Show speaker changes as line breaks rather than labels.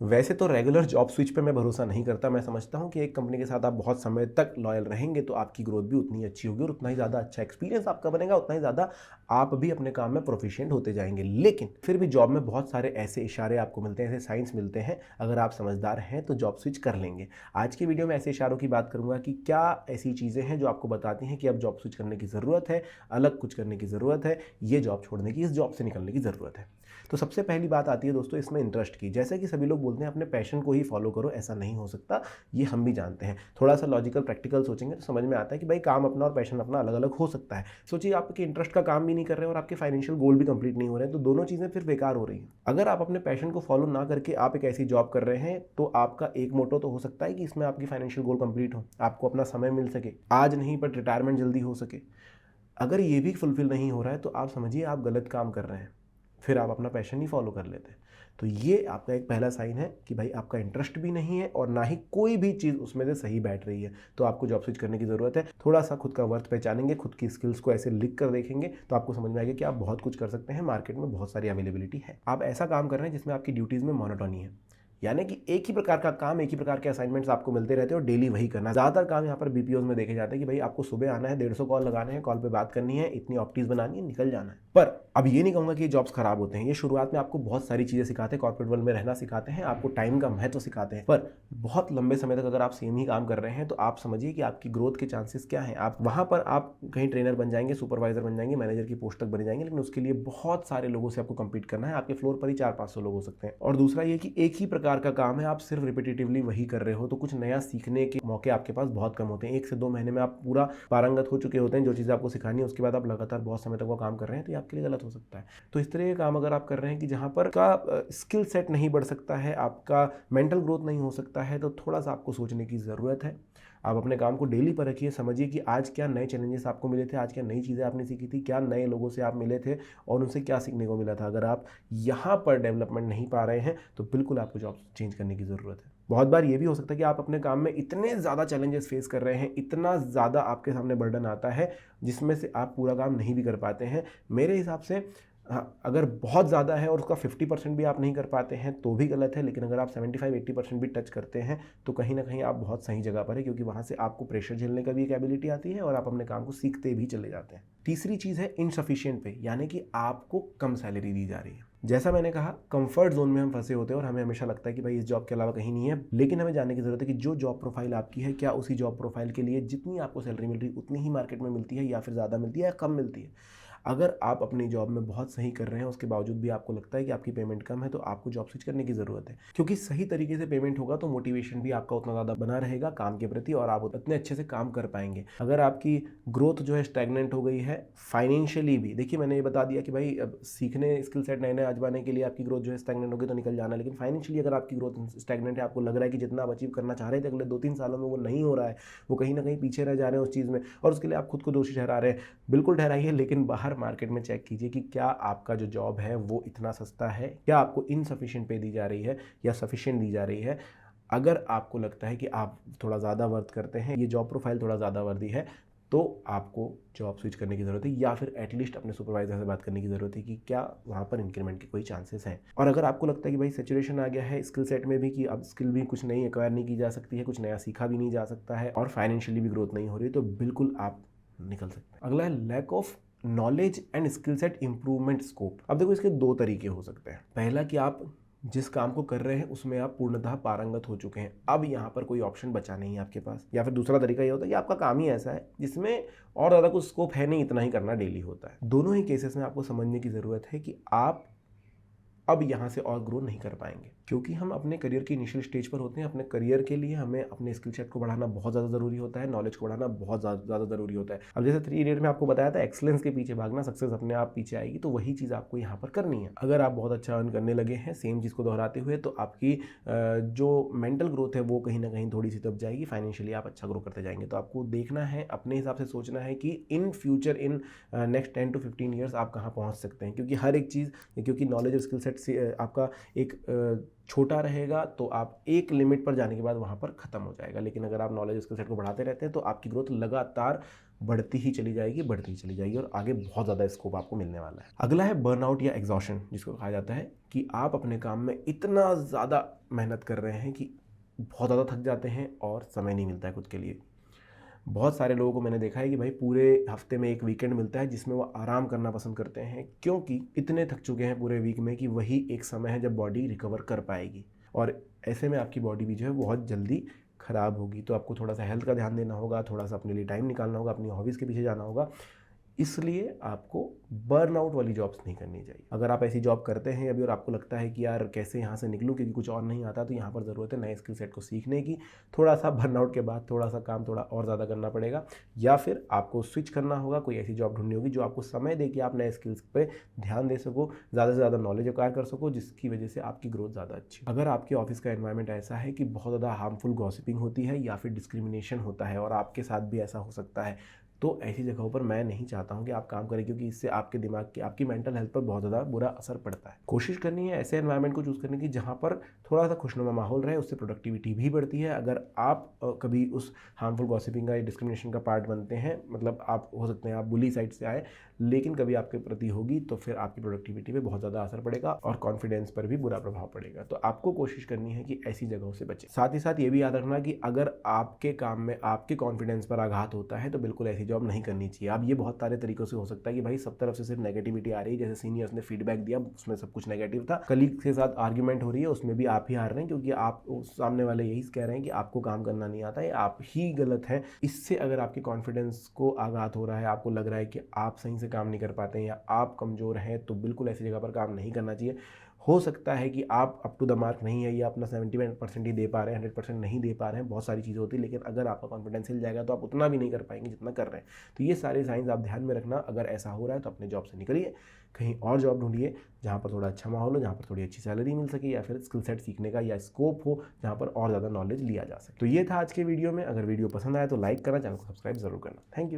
वैसे तो regular job switch पे मैं भरोसा नहीं करता। मैं समझता हूँ कि एक कंपनी के साथ आप बहुत समय तक लॉयल रहेंगे तो आपकी ग्रोथ भी उतनी ही अच्छी होगी और उतना ही ज़्यादा अच्छा एक्सपीरियंस आपका बनेगा, उतना ही ज़्यादा आप भी अपने काम में प्रोफिशिएंट होते जाएंगे। लेकिन फिर भी जॉब में बहुत सारे ऐसे इशारे आपको मिलते हैं, ऐसे साइंस मिलते हैं, अगर आप समझदार हैं तो जॉब स्विच कर लेंगे। आज की वीडियो में ऐसे इशारों की बात करूंगा कि क्या ऐसी चीज़ें हैं जो आपको बताती हैं कि अब जॉब स्विच करने की ज़रूरत है, अलग कुछ करने की ज़रूरत है, ये जॉब छोड़ने की, इस जॉब से निकलने की ज़रूरत है। तो सबसे पहली बात आती है दोस्तों इसमें इंटरेस्ट की। जैसे कि सभी लोग बोलते हैं अपने पैशन को ही फॉलो करो, ऐसा नहीं हो सकता, ये हम भी जानते हैं। थोड़ा सा लॉजिकल प्रैक्टिकल सोचेंगे तो समझ में आता है कि भाई काम अपना और पैशन अपना अलग अलग हो सकता है। सोचिए आपके इंटरेस्ट का काम भी नहीं कर रहे हैं और आपके फाइनेंशियल गोल भी कंप्लीट नहीं हो रहे हैं, तो दोनों चीज़ें फिर बेकार हो रही हैं। अगर आप अपने पैशन को फॉलो ना करके आप एक ऐसी जॉब कर रहे हैं तो आपका एक मोटो तो हो सकता है कि इसमें आपकी फाइनेंशियल गोल कंप्लीट हो, आपको अपना समय मिल सके, आज नहीं बट रिटायरमेंट जल्दी हो सके। अगर ये भी फुलफिल नहीं हो रहा है तो आप समझिए आप गलत काम कर रहे हैं, फिर आप अपना पैशन ही फॉलो कर लेते हैं। तो ये आपका एक पहला साइन है कि भाई आपका इंटरेस्ट भी नहीं है और ना ही कोई भी चीज़ उसमें से सही बैठ रही है, तो आपको जॉब स्विच करने की ज़रूरत है। थोड़ा सा खुद का वर्थ पहचानेंगे, खुद की स्किल्स को ऐसे लिख कर देखेंगे तो आपको समझ में आएगा कि आप बहुत कुछ कर सकते हैं, मार्केट में बहुत सारी अवेलेबिलिटी है। आप ऐसा काम कर रहे हैं जिसमें आपकी ड्यूटीज़ में मोनोटोनी है, यानी कि एक ही प्रकार का काम, एक ही प्रकार के असाइनमेंट्स आपको मिलते रहते हैं और डेली वही करना। ज़्यादातर काम यहाँ पर बीपीओज में देखे जाते हैं कि भाई आपको सुबह आना है, 150 कॉल लगाने हैं, कॉल पे बात करनी है, इतनी ऑप्टीज बनानी है, निकल जाना है। पर अब ये नहीं कहूँगा कि ये जॉब्स खराब होते हैं, ये शुरुआत में आपको बहुत सारी चीज़ें सिखाते हैं, कॉर्पोरेट वर्ल्ड में रहना सिखाते हैं, आपको टाइम का महत्व सिखाते हैं। पर बहुत लंबे समय तक अगर आप सेम ही काम कर रहे हैं तो आप समझिए कि आपकी ग्रोथ के चांसेस क्या हैं। आप वहाँ पर आप कहीं ट्रेनर बन जाएंगे, सुपरवाइजर बन जाएंगे, मैनेजर की पोस्ट तक बन जाएंगे, लेकिन उसके लिए बहुत सारे लोगों से आपको कंपीट करना है। आपके फ्लोर पर ही 400-500 लोग हो सकते हैं। और दूसरा ये कि एक ही प्रकार का काम है, आप सिर्फ रिपीटेटिवली वही कर रहे हो, तो कुछ नया सीखने के मौके आपके पास बहुत कम होते हैं। 1 से 2 महीने में आप पूरा पारंगत हो चुके होते हैं जो चीज़ आपको सिखानी है, उसके बाद आप लगातार बहुत समय तक वो काम कर रहे हैं, तो ये आपके लिए गलत हो सकता है। तो इस तरह के काम अगर आप कर रहे हैं कि जहाँ पर का स्किल सेट नहीं बढ़ सकता है, आपका मेंटल ग्रोथ नहीं हो सकता है, तो थोड़ा सा आपको सोचने की ज़रूरत है। आप अपने काम को डेली पर रखिए, समझिए कि आज क्या नए चैलेंजेस आपको मिले थे, आज क्या नई चीज़ें आपने सीखी थी, क्या नए लोगों से आप मिले थे और उनसे क्या सीखने को मिला था। अगर आप यहाँ पर डेवलपमेंट नहीं पा रहे हैं तो बिल्कुल आपको जॉब चेंज करने की ज़रूरत है। बहुत बार ये भी हो सकता है कि आप अपने काम में इतने ज़्यादा चैलेंजेस फेस कर रहे हैं, इतना ज़्यादा आपके सामने बर्डन आता है जिसमें से आप पूरा काम नहीं भी कर पाते हैं। मेरे हिसाब से हाँ, अगर बहुत ज़्यादा है और उसका 50% भी आप नहीं कर पाते हैं तो भी गलत है, लेकिन अगर आप 75-80% भी टच करते हैं तो कहीं ना कहीं आप बहुत सही जगह पर है, क्योंकि वहाँ से आपको प्रेशर झेलने का भी एक एबिलिटी आती है और आप अपने काम को सीखते भी चले जाते हैं। तीसरी चीज़ है इनसफिशिएंट पे, यानी कि आपको कम सैलरी दी जा रही है। जैसा मैंने कहा, कंफर्ट जोन में हम फंसे होते हैं और हमें हमेशा लगता है कि भाई इस जॉब के अलावा कहीं नहीं है, लेकिन हमें जानने की जरूरत है कि जो जॉब प्रोफाइल आपकी है, क्या उसी जॉब प्रोफाइल के लिए जितनी आपको सैलरी मिल रही है उतनी ही मार्केट में मिलती है, या फिर ज़्यादा मिलती है या कम मिलती है। अगर आप अपनी जॉब में बहुत सही कर रहे हैं, उसके बावजूद भी आपको लगता है कि आपकी पेमेंट कम है, तो आपको जॉब स्विच करने की ज़रूरत है, क्योंकि सही तरीके से पेमेंट होगा तो मोटिवेशन भी आपका उतना ज़्यादा बना रहेगा काम के प्रति और आप उतने अच्छे से काम कर पाएंगे। अगर आपकी ग्रोथ जो है स्टैग्नेंट हो गई है फाइनेंशियली भी, देखिए मैंने ये बता दिया कि भाई अब सीखने स्किल सेट नए नए आजमाने के लिए आपकी ग्रोथ जो है स्टैग्नेंट होगी तो निकल जाना, लेकिन फाइनेंशियली अगर आपकी ग्रोथ स्टैग्नेंट है, आपको लग रहा है कि जितना आप अचीव करना चाह रहे थे अगले 2-3 सालों में वो नहीं हो रहा है, वो कहीं ना कहीं पीछे रह जा रहे हैं उस चीज़ में, और उसके लिए आप खुद को दोषी ठहरा रहे हैं, बिल्कुल ठहराइए, लेकिन बाहर मार्केट में चेक कीजिए कि क्या आपका जो जॉब है वो इतना सस्ता है, क्या आपको इनसफिशिएंट पे दी जा रही है या सफिशिएंट दी जा रही है। अगर आपको लगता है कि आप थोड़ा ज़्यादा वर्थ करते हैं, ये जॉब प्रोफाइल थोड़ा ज़्यादा वर्दी है, तो आपको जॉब स्विच करने की ज़रूरत है, या फिर एटलीस्ट अपने सुपरवाइजर से बात करने की ज़रूरत है कि क्या वहाँ पर इंक्रीमेंट के कोई चांसेस हैं। और अगर आपको लगता है कि भाई सेचुरेशन आ गया है स्किल सेट में भी, कि अब स्किल भी कुछ नई एक्वायर नहीं की जा सकती है, कुछ नया सीखा भी नहीं जा सकता है और फाइनेंशियली भी ग्रोथ नहीं हो रही, तो बिल्कुल आप निकल सकते हैं। अगला है lack of knowledge and skill set improvement scope. अब देखो इसके दो तरीके हो सकते हैं। पहला कि आप जिस काम को कर रहे हैं उसमें आप पूर्णतः पारंगत हो चुके हैं, अब यहाँ पर कोई ऑप्शन बचा नहीं है आपके पास। या फिर दूसरा तरीका ये होता है कि आपका काम ही ऐसा है जिसमें और ज़्यादा कुछ स्कोप है नहीं, इतना ही करना डेली होता है। दोनों ही केसेस में आपको समझने की ज़रूरत है कि आप अब यहाँ से और ग्रो नहीं कर पाएंगे, क्योंकि हम अपने करियर की इनिशियल स्टेज पर होते हैं। अपने करियर के लिए हमें अपने स्किल सेट को बढ़ाना बहुत ज़्यादा ज़रूरी होता है, नॉलेज को बढ़ाना बहुत ज़्यादा ज़रूरी होता है। अब जैसे 3 इडियट में आपको बताया था, एक्सलेंस के पीछे भागना, सक्सेस अपने आप पीछे आएगी, तो वही चीज़ आपको यहाँ पर करनी है। अगर आप बहुत अच्छा अर्न करने लगे हैं सेम चीज़ को दोहराते हुए, तो आपकी जो मेंटल ग्रोथ है वो कहीं ना कहीं थोड़ी सी दब जाएगी, फाइनेंशियली आप अच्छा ग्रो करते जाएंगे। तो आपको देखना है, अपने हिसाब से सोचना है कि in future, in next 10 to 15 years आप कहाँ पहुँच सकते हैं, क्योंकि हर एक चीज़, क्योंकि नॉलेज और स्किल सेट से आपका एक छोटा रहेगा तो आप एक लिमिट पर जाने के बाद वहाँ पर ख़त्म हो जाएगा। लेकिन अगर आप नॉलेज स्किल सेट को बढ़ाते रहते हैं तो आपकी ग्रोथ लगातार बढ़ती ही चली जाएगी, बढ़ती ही चली जाएगी और आगे बहुत ज़्यादा स्कोप आपको मिलने वाला है। अगला है बर्नआउट या एग्जॉशन, जिसको कहा जाता है कि आप अपने काम में इतना ज़्यादा मेहनत कर रहे हैं कि बहुत ज़्यादा थक जाते हैं और समय नहीं मिलता है खुद के लिए। बहुत सारे लोगों को मैंने देखा है कि भाई पूरे हफ्ते में एक वीकेंड मिलता है जिसमें वो आराम करना पसंद करते हैं, क्योंकि इतने थक चुके हैं पूरे वीक में कि वही एक समय है जब बॉडी रिकवर कर पाएगी और ऐसे में आपकी बॉडी भी जो है बहुत जल्दी ख़राब होगी। तो आपको थोड़ा सा हेल्थ का ध्यान देना होगा, थोड़ा सा अपने लिए टाइम निकालना होगा, अपनी हॉबीज़ के पीछे जाना होगा। इसलिए आपको बर्नआउट वाली जॉब्स नहीं करनी चाहिए। अगर आप ऐसी जॉब करते हैं अभी और आपको लगता है कि यार कैसे यहाँ से निकलूँ क्योंकि कुछ और नहीं आता, तो यहाँ पर ज़रूरत है नए स्किल सेट को सीखने की। थोड़ा सा बर्नआउट के बाद थोड़ा सा काम थोड़ा और ज़्यादा करना पड़ेगा, या फिर आपको स्विच करना होगा, कोई ऐसी जॉब ढूंढनी होगी जो आपको समय दे कि आप नए स्किल्स पे ध्यान दे सको, ज़्यादा से ज़्यादा नॉलेज अक्वायर कर सको, जिसकी वजह से आपकी ग्रोथ ज़्यादा अच्छी। अगर आपके ऑफिस का एनवायरनमेंट ऐसा है कि बहुत ज़्यादा हार्मफुल गॉसिपिंग होती है या फिर डिस्क्रिमिनेशन होता है और आपके साथ भी ऐसा हो सकता है, तो ऐसी जगहों पर मैं नहीं चाहता हूं कि आप काम करें, क्योंकि इससे आपके दिमाग की, आपकी मेंटल हेल्थ पर बहुत ज़्यादा बुरा असर पड़ता है। कोशिश करनी है ऐसे एनवायरनमेंट को चूज़ करने की जहां पर थोड़ा सा खुशनुमा माहौल रहे, उससे प्रोडक्टिविटी भी बढ़ती है। अगर आप कभी उस हार्मफुल गॉसिपिंग या डिस्क्रिमिनेशन का पार्ट बनते हैं, मतलब आप हो सकते हैं आप बुली साइड से आए, लेकिन कभी आपके प्रति होगी तो फिर आपकी प्रोडक्टिविटी पे बहुत ज़्यादा असर पड़ेगा और कॉन्फिडेंस पर भी बुरा प्रभाव पड़ेगा। तो आपको कोशिश करनी है कि ऐसी जगहों से बचें। साथ ही साथ ये भी याद रखना कि अगर आपके काम में आपके कॉन्फिडेंस पर आघात होता है तो बिल्कुल ऐसी जॉब नहीं करनी चाहिए। अब ये बहुत सारे तरीकों से हो सकता है कि भाई सब तरफ से सिर्फ नेगेटिविटी आ रही है, जैसे सीनियर्स ने फीडबैक दिया उसमें सब कुछ नेगेटिव था, कलीग के साथ आर्ग्यूमेंट हो रही है उसमें भी आप ही हार रहे हैं क्योंकि आप सामने वाले यही कह रहे हैं कि आपको काम करना नहीं आता है, आप ही गलत हैं। इससे अगर आपके कॉन्फिडेंस को आघात हो रहा है, आपको लग रहा है कि आप सही से काम नहीं कर पाते हैं या आप कमज़ोर हैं, तो बिल्कुल ऐसी जगह पर काम नहीं करना चाहिए। हो सकता है कि आप अप टू द मार्क नहीं है या अपना 70% ही दे पा रहे हैं, 100% नहीं दे पा रहे हैं, बहुत सारी चीज़ें होती है, लेकिन अगर आपका कॉन्फिडेंस हिल जाएगा तो आप उतना भी नहीं कर पाएंगे जितना कर रहे हैं। तो ये सारे साइंस आप ध्यान में रखना। अगर ऐसा हो रहा है तो अपने जॉब से निकलिए, कहीं और जॉब ढूंढिए जहाँ पर थोड़ा अच्छा माहौल हो, जहाँ पर थोड़ी अच्छी सैलरी मिल सके, या फिर स्किल सेट सीखने का या स्कोप हो जहाँ पर और ज़्यादा नॉलेज लिया जा सके। तो ये था आज के वीडियो में। अगर वीडियो पसंद आया तो लाइक करना, चैनल को सब्सक्राइब जरूर करना। Thank you.